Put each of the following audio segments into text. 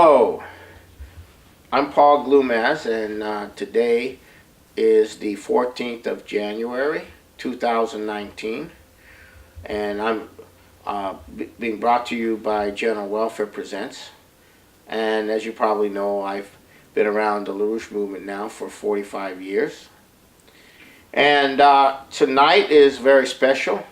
Hello, I'm Paul Glumaz, and today is the 14th of January 2019, and I'm being brought to you by General Welfare Presents. And as you probably know, I've been around the LaRouche movement now for 45 years. And tonight is very special.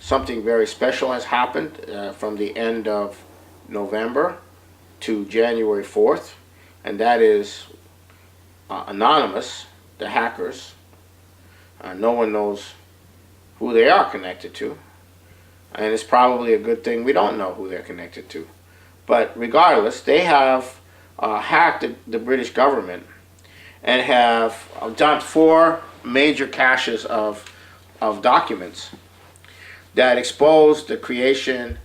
Something very special has happened from the end of November to January 4th, and that is Anonymous, the hackers. No one knows who they are connected to, and it's probably a good thing we don't know who they're connected to. But regardless, they have hacked the British government and have dumped 4 major caches of documents that exposed the creation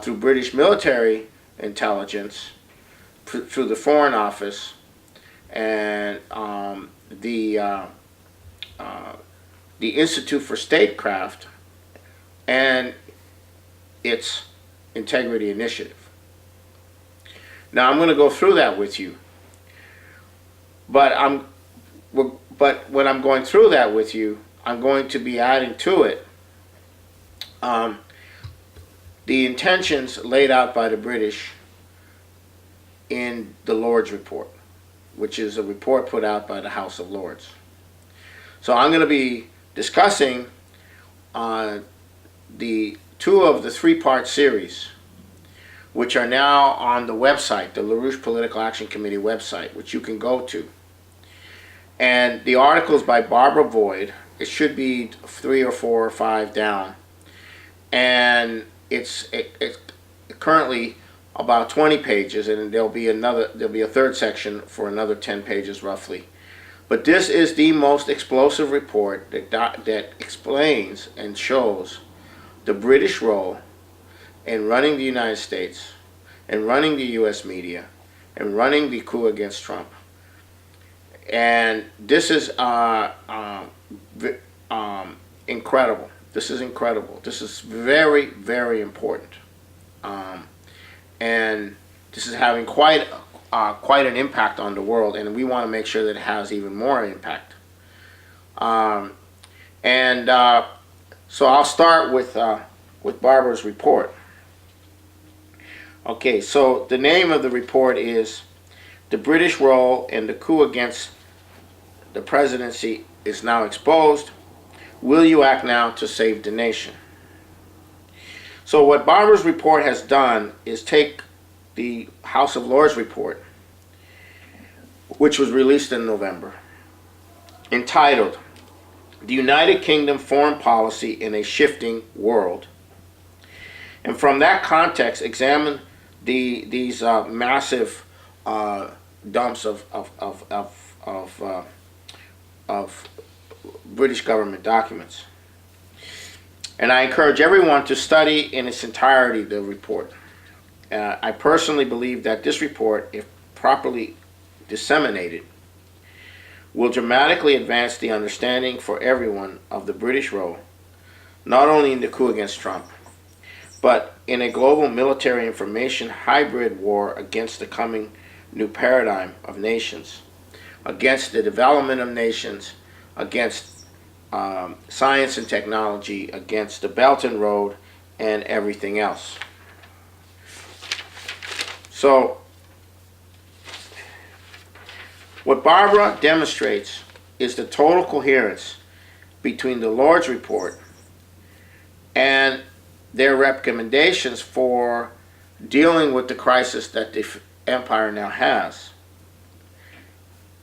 through British military intelligence, through the Foreign Office, and the Institute for Statecraft and its Integrity Initiative. Now I'm going to go through that with you, but when I'm going through that with you, I'm going to be adding to it the intentions laid out by the British in the Lords Report, which is a report put out by the House of Lords. So I'm going to be discussing the 2 of the 3-part series, which are now on the website, the LaRouche Political Action Committee website, which you can go to. And the article is by Barbara Boyd. It should be 3 or 4 or 5 down. And it's currently about 20 pages, and there'll be a 3rd section for another 10 pages roughly. But this is the most explosive report that explains and shows the British role in running the United States, and running the U.S. media, and running the coup against Trump. And this is incredible. This is incredible. This is very, very important, and this is having quite an impact on the world, and we want to make sure that it has even more impact. So I'll start with Barbara's report. Okay, so the name of the report is "The British Role in the Coup Against the Presidency is Now Exposed. Will you act now to save the nation?" So what Barbara's report has done is take the House of Lords report, which was released in November, entitled "The United Kingdom Foreign Policy in a Shifting World," and from that context examine these massive dumps of British government documents. And I encourage everyone to study in its entirety the report. I personally believe that this report, if properly disseminated, will dramatically advance the understanding for everyone of the British role, not only in the coup against Trump, but in a global military information hybrid war against the coming new paradigm of nations, against the development of nations, against science and technology, against the Belt and Road, and everything else. So, what Barbara demonstrates is the total coherence between the Lords Report and their recommendations for dealing with the crisis that the empire now has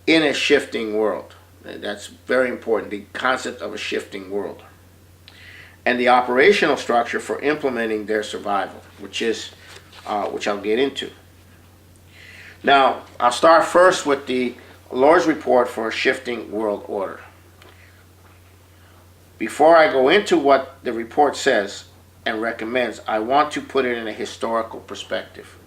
in a shifting world. That's very important, the concept of a shifting world. And the operational structure for implementing their survival, which I'll get into. Now, I'll start first with the Lords Report for a Shifting World Order. Before I go into what the report says and recommends, I want to put it in a historical perspective.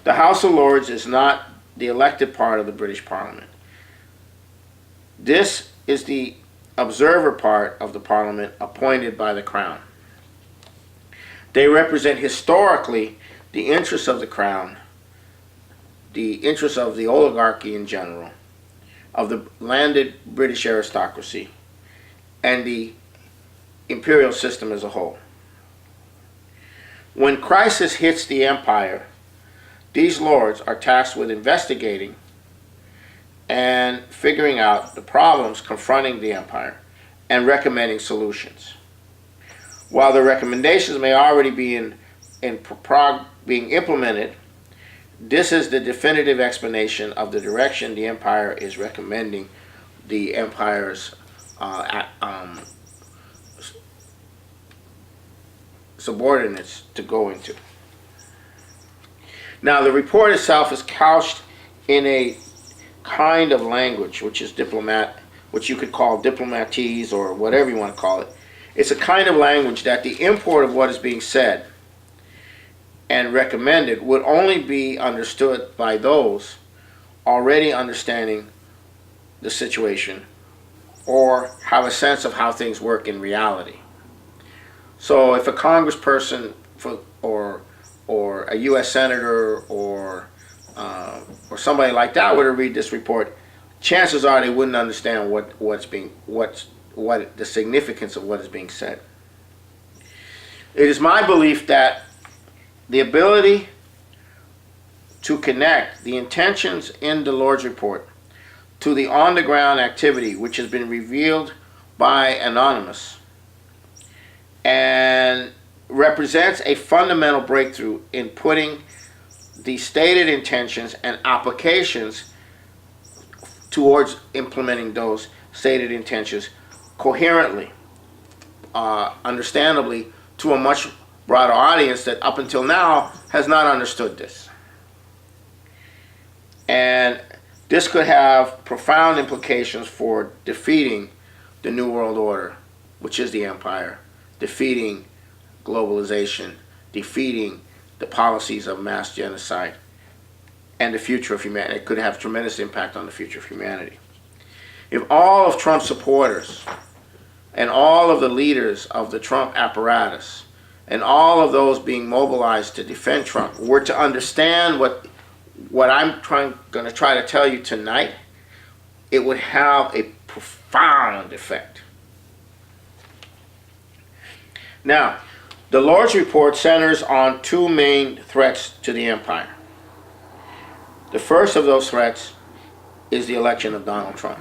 The House of Lords is not the elected part of the British Parliament. This is the observer part of the Parliament appointed by the Crown. They represent historically the interests of the crown, the interests of the oligarchy in general, of the landed British aristocracy, and the imperial system as a whole. When crisis hits the empire, these lords are tasked with investigating and figuring out the problems confronting the empire and recommending solutions. While the recommendations may already be being implemented, this is the definitive explanation of the direction the empire is recommending the empire's subordinates to go into. Now, the report itself is couched in a kind of language which is which you could call diplomatese or whatever you want to call it. It's a kind of language that the import of what is being said and recommended would only be understood by those already understanding the situation or have a sense of how things work in reality. So if a congressperson or a U.S. senator or somebody like that were to read this report, chances are they wouldn't understand what the significance of what is being said. It is my belief that the ability to connect the intentions in the Lord's report to the on-the-ground activity which has been revealed by Anonymous and represents a fundamental breakthrough in putting the stated intentions and applications towards implementing those stated intentions coherently, understandably, to a much broader audience that up until now has not understood this. And this could have profound implications for defeating the New World Order, which is the empire, defeating globalization, defeating the policies of mass genocide, and the future of humanity. It could have tremendous impact on the future of humanity. If all of Trump's supporters and all of the leaders of the Trump apparatus and all of those being mobilized to defend Trump were to understand what I'm going to try to tell you tonight, it would have a profound effect. Now, the Lord's report centers on two main threats to the empire. The first of those threats is the election of Donald Trump.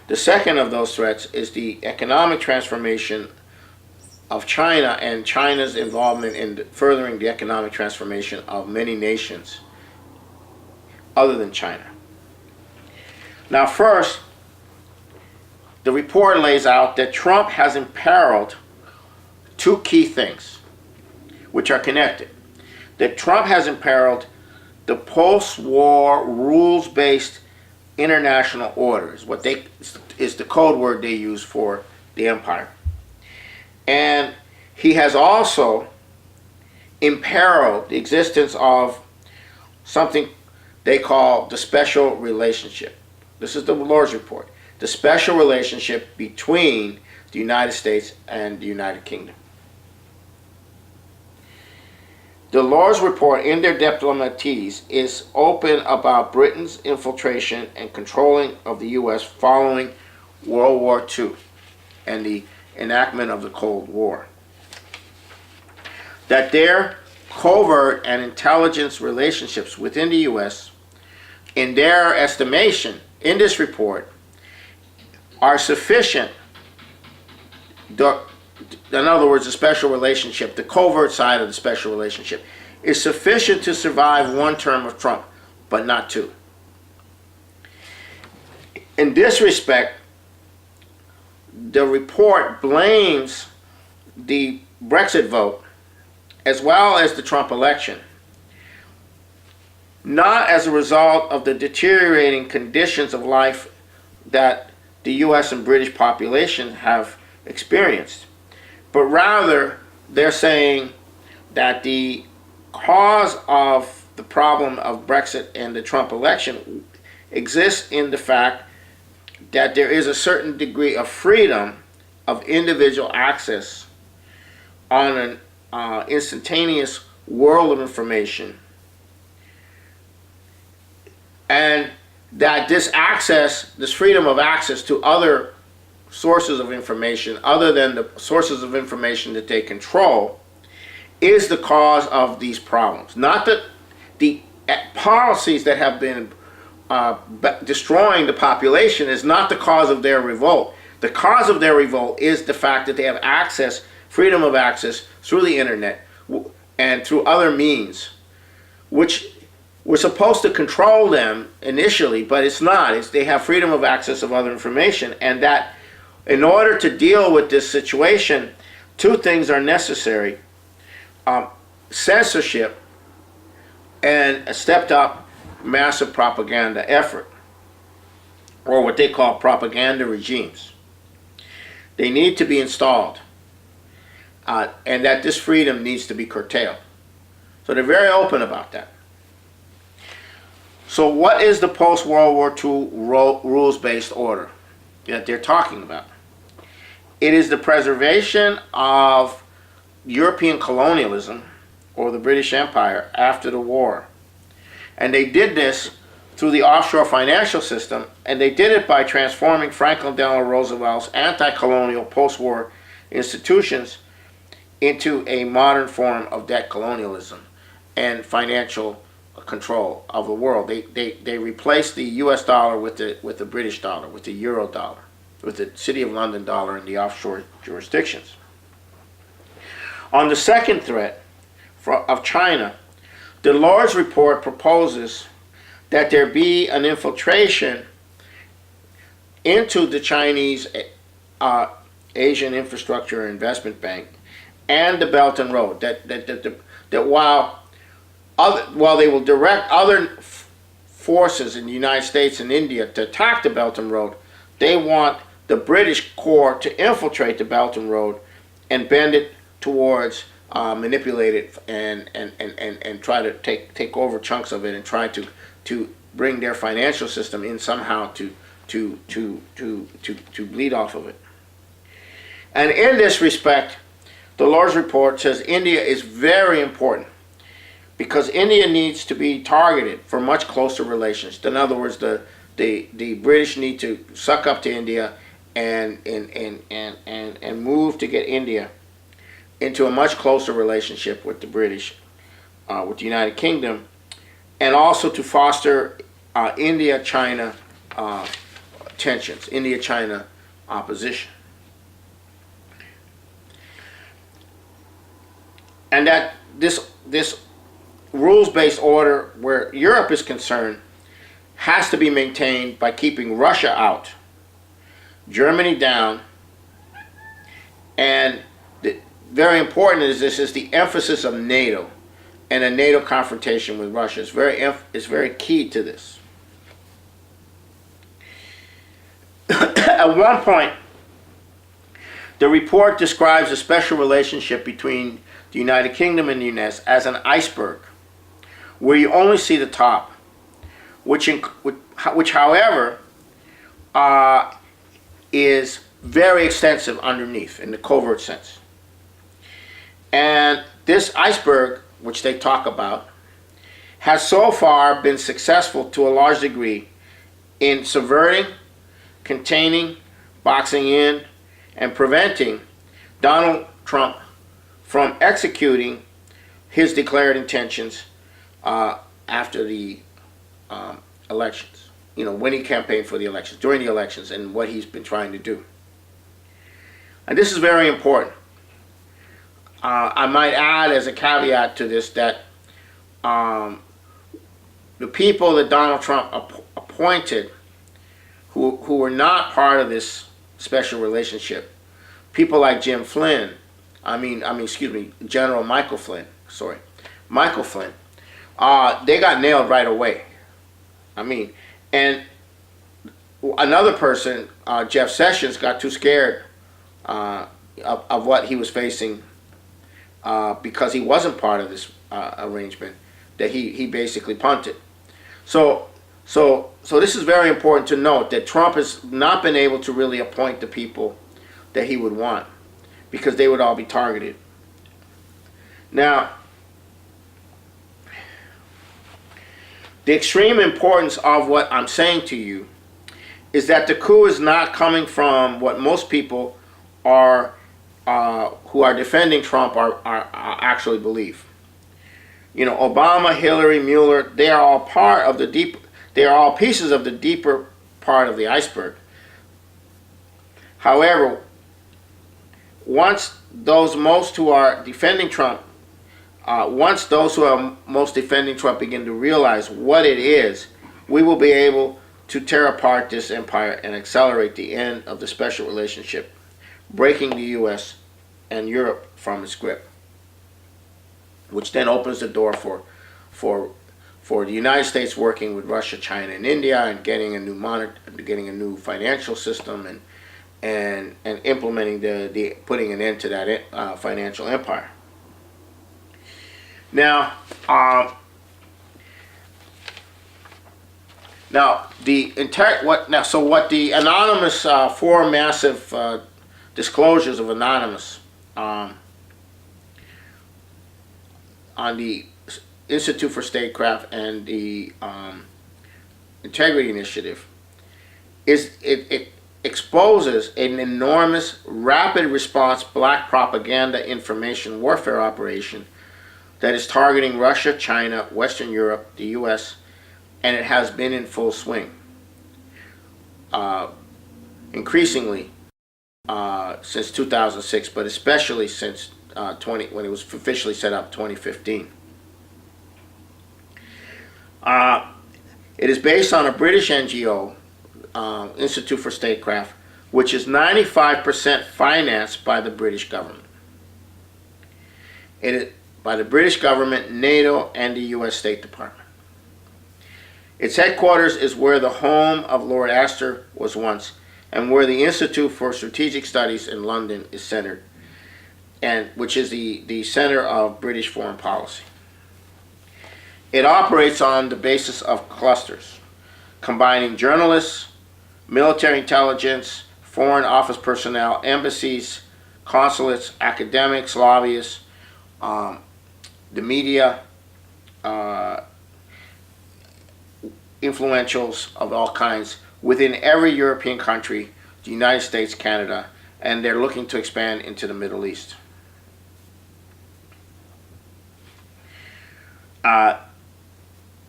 The second of those threats is the economic transformation of China and China's involvement in furthering the economic transformation of many nations other than China. Now, first, the report lays out that Trump has imperiled two key things which are connected. That Trump has imperiled the post-war rules-based international order is the code word they use for the empire. And he has also imperiled the existence of something they call the special relationship. This is the Lord's report. The special relationship between the United States and the United Kingdom. The Lord's report in their diplomatese is open about Britain's infiltration and controlling of the U.S. following World War II and the enactment of the Cold War. That their covert and intelligence relationships within the U.S., in their estimation, in this report, are sufficient. In other words, the special relationship, the covert side of the special relationship, is sufficient to survive one term of Trump, but not two. In this respect, the report blames the Brexit vote as well as the Trump election, not as a result of the deteriorating conditions of life that the U.S. and British population have experienced, but rather they're saying that the cause of the problem of Brexit and the Trump election exists in the fact that there is a certain degree of freedom of individual access on an instantaneous world of information, and that this freedom of access to other sources of information other than the sources of information that they control is the cause of these problems. Not that the policies that have been destroying the population is not the cause of their revolt. The cause of their revolt is the fact that they have access, freedom of access through the internet and through other means, which were supposed to control them initially, but it's not. They have freedom of access of other information, and that in order to deal with this situation, two things are necessary. Censorship and a stepped up massive propaganda effort, or what they call propaganda regimes. They need to be installed, and that this freedom needs to be curtailed. So they're very open about that. So what is the post-World War II rules-based order that they're talking about? It is the preservation of European colonialism, or the British Empire, after the war. And they did this through the offshore financial system, and they did it by transforming Franklin Delano Roosevelt's anti-colonial post-war institutions into a modern form of debt colonialism and financial control of the world. They replaced the U.S. dollar with the British dollar, with the euro dollar, with the City of London dollar in the offshore jurisdictions. On the second threat of China, the LaRouche report proposes that there be an infiltration into the Chinese Asian Infrastructure and Investment Bank and the Belt and Road. That while they will direct other forces in the United States and India to attack the Belt and Road, they want the British core to infiltrate the Belt and Road and bend it towards manipulate it and try to take over chunks of it and try to bring their financial system in somehow to bleed off of it. And in this respect, the LaRouche report says India is very important because India needs to be targeted for much closer relations. In other words, the British need to suck up to India and move to get India into a much closer relationship with the British, with the United Kingdom, and also to foster India-China tensions, India-China opposition. And that this rules-based order, where Europe is concerned, has to be maintained by keeping Russia out, Germany down, and very important is this is the emphasis of NATO and a NATO confrontation with Russia. It's very key to this. At one point, the report describes a special relationship between the United Kingdom and the US as an iceberg, where you only see the top, which however, is very extensive underneath in the covert sense. And this iceberg, which they talk about, has so far been successful to a large degree in subverting, containing, boxing in, and preventing Donald Trump from executing his declared intentions after the elections. You know, when he campaigned for the elections, during the elections, and what he's been trying to do. And this is very important. I might add as a caveat to this that the people that Donald Trump appointed who were not part of this special relationship, people like General Michael Flynn, they got nailed right away. And another person, Jeff Sessions, got too scared of what he was facing because he wasn't part of this arrangement, that he basically punted. So this is very important to note, that Trump has not been able to really appoint the people that he would want, because they would all be targeted Now, the extreme importance of what I'm saying to you is that the coup is not coming from what most people are who are defending Trump are actually believe. You know, Obama, Hillary, Mueller, they are all part of the deep. They are all pieces of the deeper part of the iceberg. However, once those most who are defending Trump, once those who are most defending Trump begin to realize what it is, we will be able to tear apart this empire and accelerate the end of the special relationship, breaking the U.S. and Europe from its grip, which then opens the door for the United States working with Russia, China, and India, and getting a new financial system, and implementing putting an end to that financial empire. Now, what the anonymous four massive disclosures of anonymous on the Institute for Statecraft and the Integrity Initiative it exposes an enormous rapid response black propaganda information warfare operation that is targeting Russia, China, Western Europe, the U.S., and it has been in full swing. Increasingly since 2006, but especially since when it was officially set up 2015. It is based on a British NGO, Institute for Statecraft, which is 95% financed by the British government. It is by the British government, NATO, and the U.S. State Department. Its headquarters is where the home of Lord Astor was once, and where the Institute for Strategic Studies in London is centered, and which is the center of British foreign policy. It operates on the basis of clusters, combining journalists, military intelligence, foreign office personnel, embassies, consulates, academics, lobbyists, the media, influentials of all kinds within every European country, the United States, Canada, and they're looking to expand into the Middle East.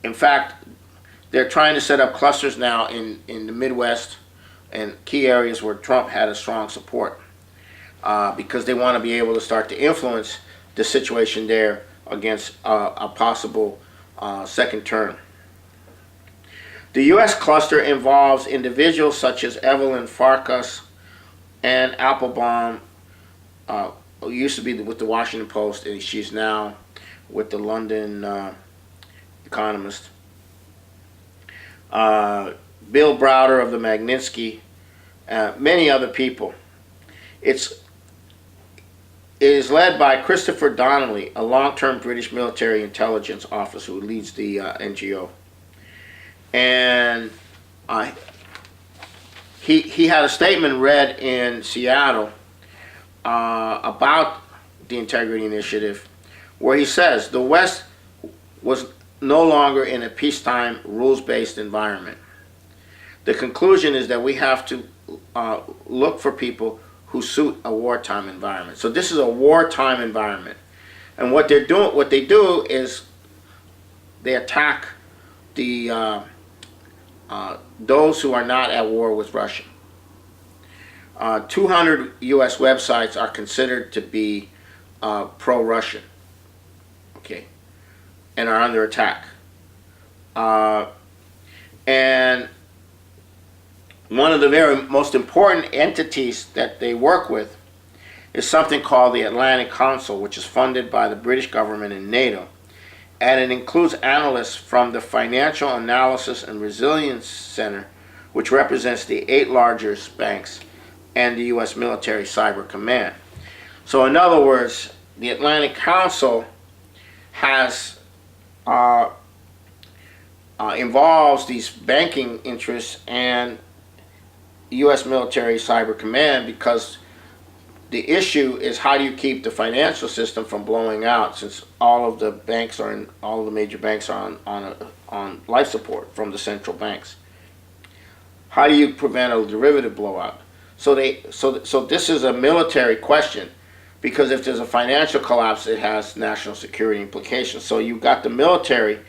In fact, they're trying to set up clusters now in the Midwest and key areas where Trump had a strong support, because they want to be able to start to influence the situation there against a possible second term. The U.S. cluster involves individuals such as Evelyn Farkas and Applebaum, who used to be with the Washington Post, and she's now with the London Economist. Bill Browder of the Magnitsky, many other people. It is led by Christopher Donnelly, a long-term British military intelligence officer who leads the NGO. And he had a statement read in Seattle about the Integrity Initiative, where he says the West was no longer in a peacetime, rules-based environment. The conclusion is that we have to look for people who suit a wartime environment. So this is a wartime environment, and what they do is they attack the those who are not at war with Russia. 200 U.S. websites are considered to be pro-Russian, okay, and are under attack. And one of the very most important entities that they work with is something called the Atlantic Council, which is funded by the British government and NATO. And it includes analysts from the Financial Analysis and Resilience Center, which represents the 8 largest banks, and the U.S. Military Cyber Command. So in other words, the Atlantic Council has involves these banking interests and U.S. Military Cyber Command, because the issue is how do you keep the financial system from blowing out, since all of the major banks are on life support from the central banks. How do you prevent a derivative blowout? So this is a military question, because if there's a financial collapse, it has national security implications. So you've got the military,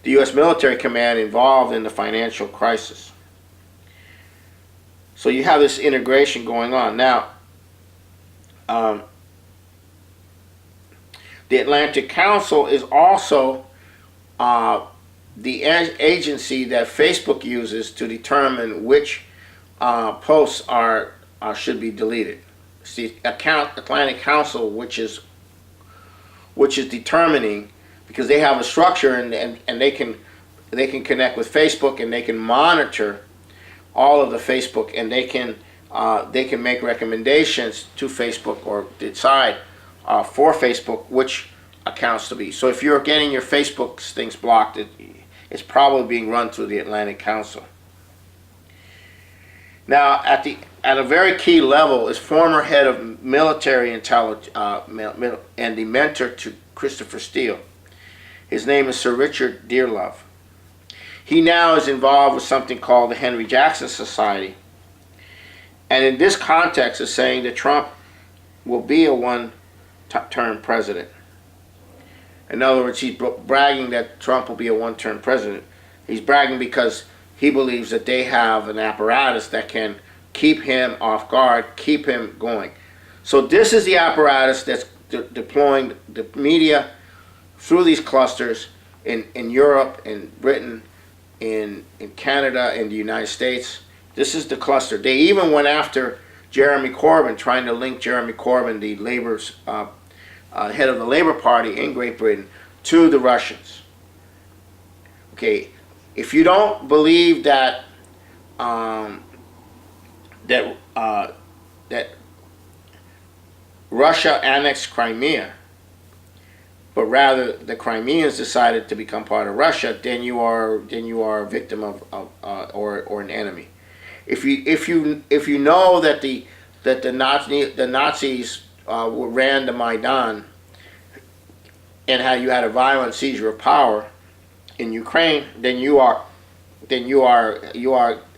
the U.S. military command involved in the financial crisis. So you have this integration going on. Now, the Atlantic Council is also the agency that Facebook uses to determine which posts should be deleted. It's the Atlantic Council which is determining, because they have a structure and they can connect with Facebook and they can monitor all of the Facebook, and they can make recommendations to Facebook or decide for Facebook which accounts to be. So if you're getting your Facebook things blocked, it's probably being run through the Atlantic Council. Now, at a very key level is former head of military intelligence and the mentor to Christopher Steele. His name is Sir Richard Dearlove. He now is involved with something called the Henry Jackson Society, and in this context is saying that Trump will be a one-term president. In other words, he's bragging that Trump will be a one-term president. He's bragging because he believes that they have an apparatus that can keep him off guard, keep him going. So this is the apparatus that's deploying the media through these clusters in Europe, in Britain, in Canada, in the United States. This is the cluster. They even went after Jeremy Corbyn, trying to link Jeremy Corbyn, the Labour's head of the Labour Party in Great Britain, to the Russians. Okay, if you don't believe that that Russia annexed Crimea, but rather the Crimeans decided to become part of Russia, then you are a victim of or an enemy. If you know that the Nazis ran the Maidan and how you had a violent seizure of power in Ukraine, then you are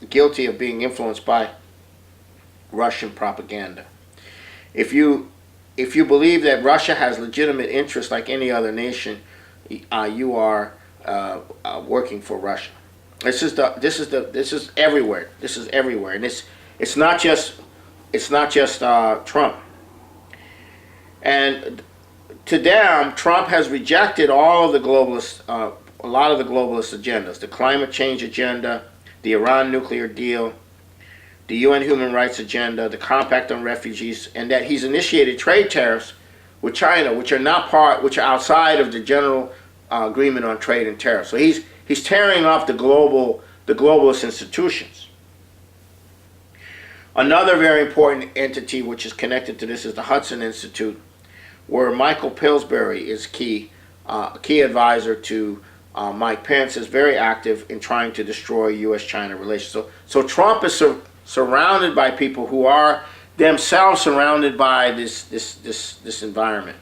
guilty of being influenced by Russian propaganda. If you believe that Russia has legitimate interests like any other nation, you are working for Russia. This is everywhere. This is everywhere, and it's not just Trump. And to them, Trump has rejected all of the globalist, a lot of the globalist agendas: the climate change agenda, the Iran nuclear deal, the UN human rights agenda, the compact on refugees, and that he's initiated trade tariffs with China, which are outside of the general agreement on trade and tariffs. So he's tearing off the globalist institutions. Another very important entity which is connected to this is the Hudson Institute, where Michael Pillsbury is key advisor to Mike Pence, is very active in trying to destroy U.S.-China relations. So Trump is surrounded by people who are themselves surrounded by this environment.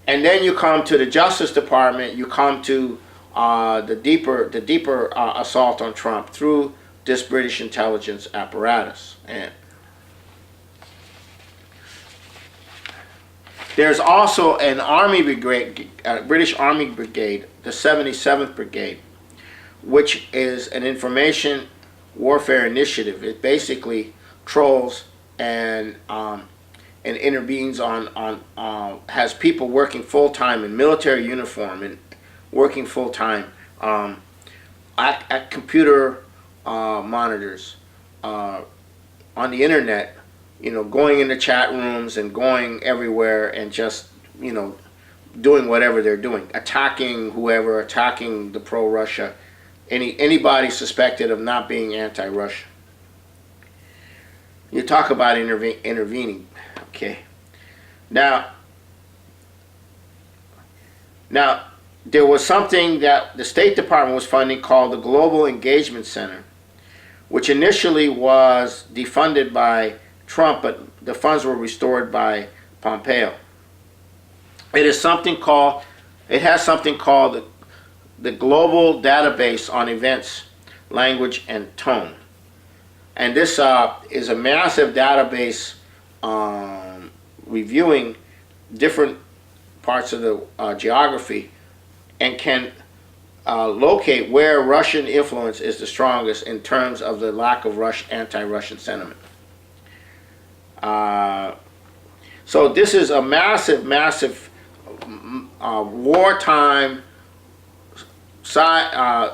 And then you come to the Justice Department. You come to the deeper assault on Trump through this British intelligence apparatus. And there's also an army brigade, British Army brigade, the 77th Brigade, which is an information warfare initiative. It basically trolls and intervenes on has people working full time in military uniform and working full time at computer monitors on the internet, going into chat rooms and going everywhere and just doing whatever they're doing, attacking whoever, attacking the pro-Russia, anybody suspected of not being anti-Russia. You talk about intervening, okay? Now, there was something that the State Department was funding called the Global Engagement Center, which initially was defunded by Trump, but the funds were restored by Pompeo. It is something called, it has something called the Global Database on Events, Language, and Tone. And this is a massive database reviewing different parts of the geography and can locate where Russian influence is the strongest in terms of the lack of anti-Russian sentiment. So this is a massive, massive wartime, cyber,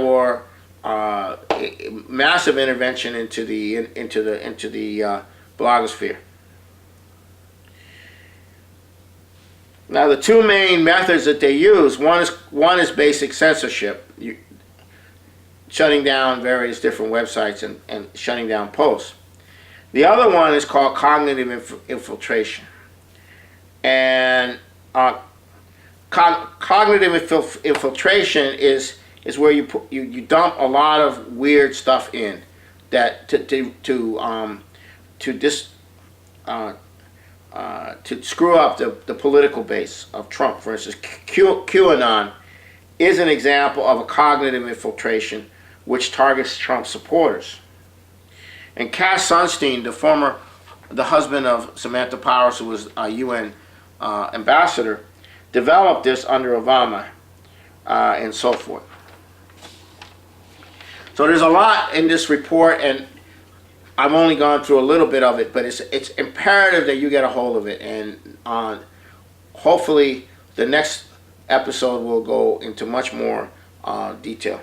war, massive intervention into the blogosphere. Now, the two main methods that they use, one is basic censorship, shutting down various different websites and shutting down posts. The other one is called cognitive infiltration. And cognitive infiltration is where you dump a lot of weird stuff in that to screw up the political base of Trump. For instance, QAnon is an example of a cognitive infiltration which targets Trump supporters. And Cass Sunstein, the husband of Samantha Powers, who was a UN ambassador, developed this under Obama and so forth. So there's a lot in this report, and I've only gone through a little bit of it, but it's imperative that you get a hold of it. And hopefully the next episode will go into much more detail.